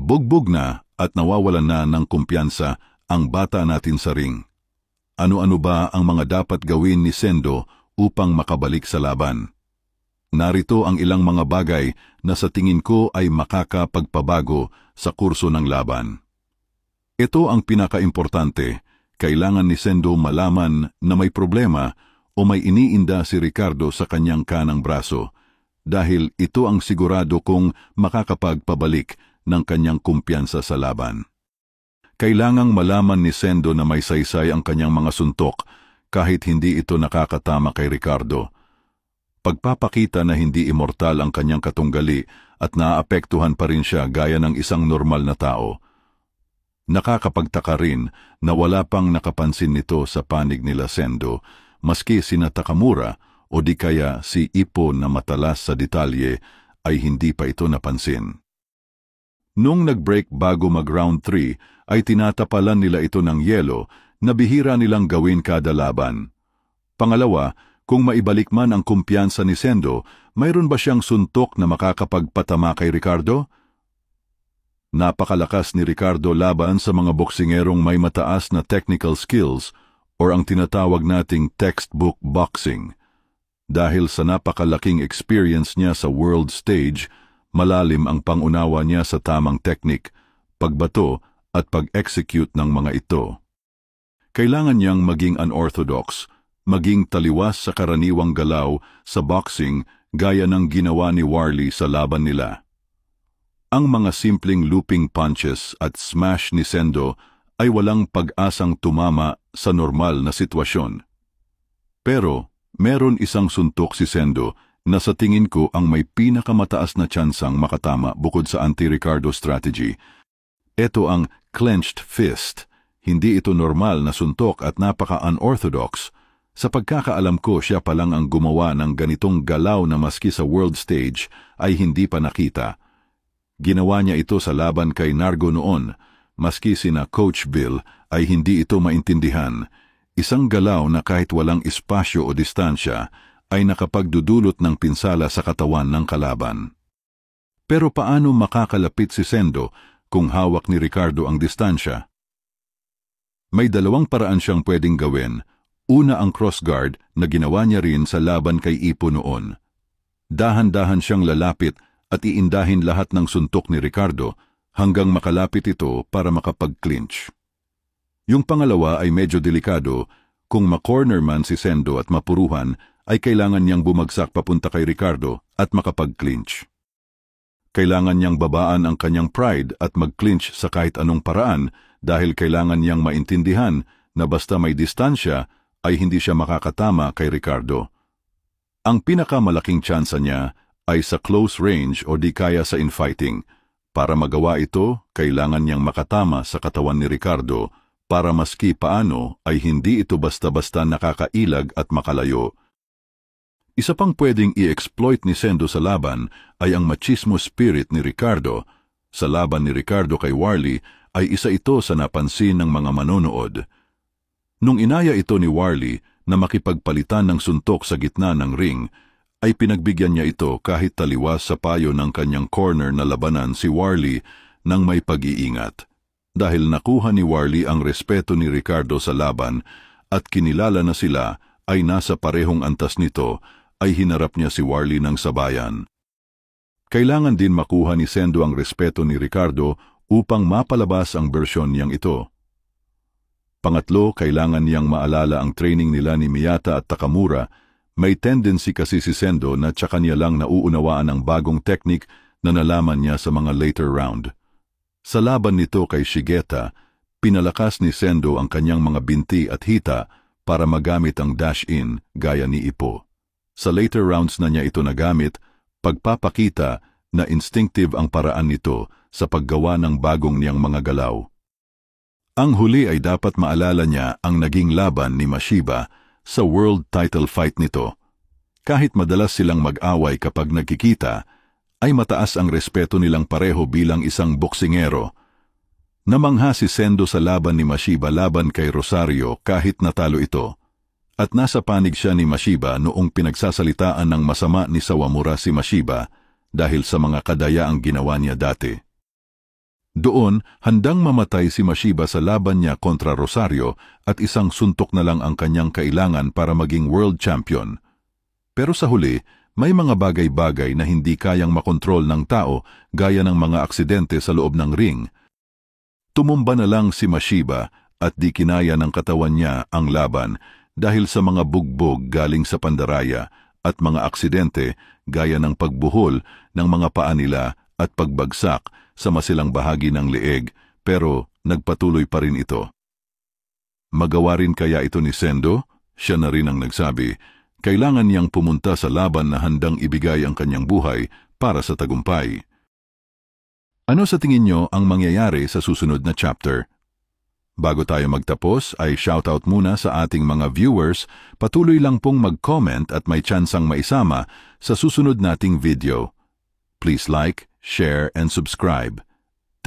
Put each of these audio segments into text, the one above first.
Nabugbog na at nawawalan na ng kumpiyansa ang bata natin sa ring. Ano-ano ba ang mga dapat gawin ni Sendo upang makabalik sa laban? Narito ang ilang mga bagay na sa tingin ko ay makakapagpabago sa kurso ng laban. Ito ang pinakaimportante. Kailangan ni Sendo malaman na may problema o may iniinda si Ricardo sa kanyang kanang braso dahil ito ang sigurado kung makakapagpabalik ng kanyang kumpiyansa sa laban. Kailangang malaman ni Sendo na may saysay ang kanyang mga suntok kahit hindi ito nakakatama kay Ricardo. Pagpapakita na hindi immortal ang kanyang katunggali at naaapektuhan pa rin siya gaya ng isang normal na tao. Nakakapagtaka rin na wala pang nakapansin nito sa panig nila Sendo, maski sina Takamura o di kaya si Ippo na matalas sa detalye ay hindi pa ito napansin. Nung nag-break bago mag-round 3 ay tinatapalan nila ito ng yelo na bihira nilang gawin kada laban. Pangalawa, kung maibalik man ang kumpiyansa ni Sendo, mayroon ba siyang suntok na makakapagpatama kay Ricardo? Napakalakas ni Ricardo laban sa mga boksingerong may mataas na technical skills or ang tinatawag nating textbook boxing. Dahil sa napakalaking experience niya sa world stage, malalim ang pangunawa niya sa tamang teknik, pagbato at pag-execute ng mga ito. Kailangan niyang maging unorthodox, maging taliwas sa karaniwang galaw sa boxing gaya ng ginawa ni Warlley sa laban nila. Ang mga simpleng looping punches at smash ni Sendo ay walang pag-asang tumama sa normal na sitwasyon. Pero meron isang suntok si Sendo na sa tingin ko ang may pinakamataas na tsansang makatama bukod sa anti-Ricardo strategy. Ito ang clenched fist. Hindi ito normal na suntok at napaka-unorthodox. Sa pagkakaalam ko, siya pa lang ang gumawa ng ganitong galaw na maski sa world stage ay hindi pa nakita. Ginawa niya ito sa laban kay Nargo noon, maski sina Coach Bill ay hindi ito maintindihan. Isang galaw na kahit walang espasyo o distansya ay nakapagdudulot ng pinsala sa katawan ng kalaban. Pero paano makakalapit si Sendo kung hawak ni Ricardo ang distansya? May dalawang paraan siyang pwedeng gawin. Una ang crossguard na ginawa niya rin sa laban kay Ippo noon. Dahan-dahan siyang lalapit at iindahin lahat ng suntok ni Ricardo hanggang makalapit ito para makapag-clinch. Yung pangalawa ay medyo delikado. Kung ma-corner man si Sendo at mapuruhan, ay kailangan niyang bumagsak papunta kay Ricardo at makapag-clinch. Kailangan niyang babaan ang kanyang pride at mag-clinch sa kahit anong paraan dahil kailangan niyang maintindihan na basta may distansya ay hindi siya makakatama kay Ricardo. Ang pinakamalaking tsansa niya ay sa close range o di kaya sa infighting. Para magawa ito, kailangan niyang makatama sa katawan ni Ricardo para maski paano ay hindi ito basta-basta nakakailag at makalayo. Isa pang pwedeng i-exploit ni Sendo sa laban ay ang machismo spirit ni Ricardo. Sa laban ni Ricardo kay Warlley ay isa ito sa napansin ng mga manonood. Nung inaya ito ni Warlley na makipagpalitan ng suntok sa gitna ng ring, ay pinagbigyan niya ito kahit taliwas sa payo ng kanyang corner na labanan si Warlley ng may pag-iingat. Dahil nakuha ni Warlley ang respeto ni Ricardo sa laban at kinilala na sila ay nasa parehong antas nito, ay hinarap niya si Warlley ng sabayan. Kailangan din makuha ni Sendo ang respeto ni Ricardo upang mapalabas ang bersyon niyang ito. Pangatlo, kailangan niyang maalala ang training nila ni Miyata at Takamura. May tendency kasi si Sendo na tsaka niya lang nauunawaan ang bagong teknik na nalaman niya sa mga later round. Sa laban nito kay Shigeta, pinalakas ni Sendo ang kanyang mga binti at hita para magamit ang dash-in gaya ni Ippo. Sa later rounds na niya ito nagamit, pagpapakita na instinctive ang paraan nito sa paggawa ng bagong niyang mga galaw. Ang huli ay dapat maalala niya ang naging laban ni Mashiba sa world title fight nito. Kahit madalas silang mag-away kapag nagkikita, ay mataas ang respeto nilang pareho bilang isang boksingero. Namangha si Sendo sa laban ni Mashiba laban kay Rosario kahit natalo ito. At nasa panig siya ni Mashiba noong pinagsasalitaan ng masama ni Sawamura si Mashiba dahil sa mga kadayaang ginawa niya dati. Doon, handang mamatay si Mashiba sa laban niya kontra Rosario at isang suntok na lang ang kanyang kailangan para maging world champion. Pero sa huli, may mga bagay-bagay na hindi kayang makontrol ng tao gaya ng mga aksidente sa loob ng ring. Tumumba na lang si Mashiba at di kinaya ng katawan niya ang laban dahil sa mga bugbog galing sa pandaraya at mga aksidente gaya ng pagbuhol ng mga paa nila at pagbagsak sa masilang bahagi ng leeg, pero nagpatuloy pa rin ito. Magawa rin kaya ito ni Sendo? Siya na rin ang nagsabi, kailangan niyang pumunta sa laban na handang ibigay ang kanyang buhay para sa tagumpay. Ano sa tingin niyo ang mangyayari sa susunod na chapter? Bago tayo magtapos ay shoutout muna sa ating mga viewers, patuloy lang pong mag-comment at may tsansang maisama sa susunod nating video. Please like, share, and subscribe.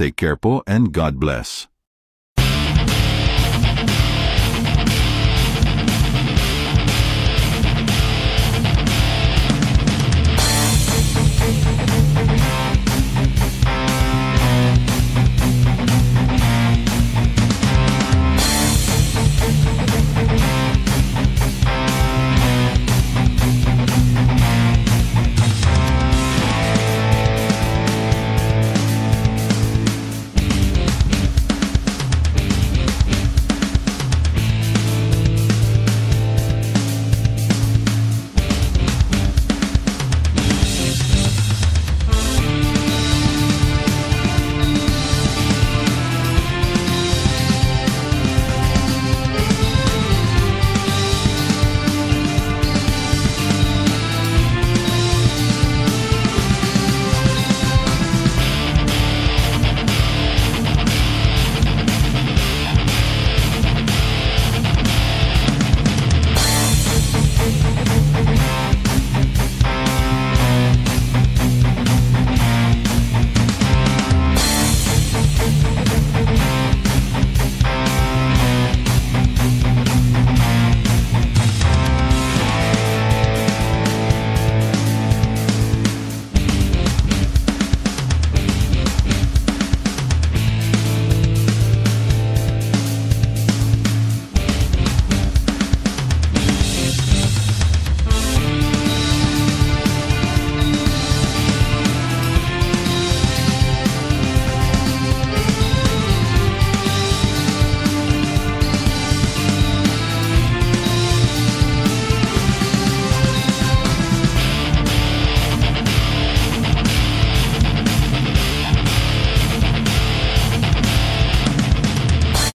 Take care po and God bless.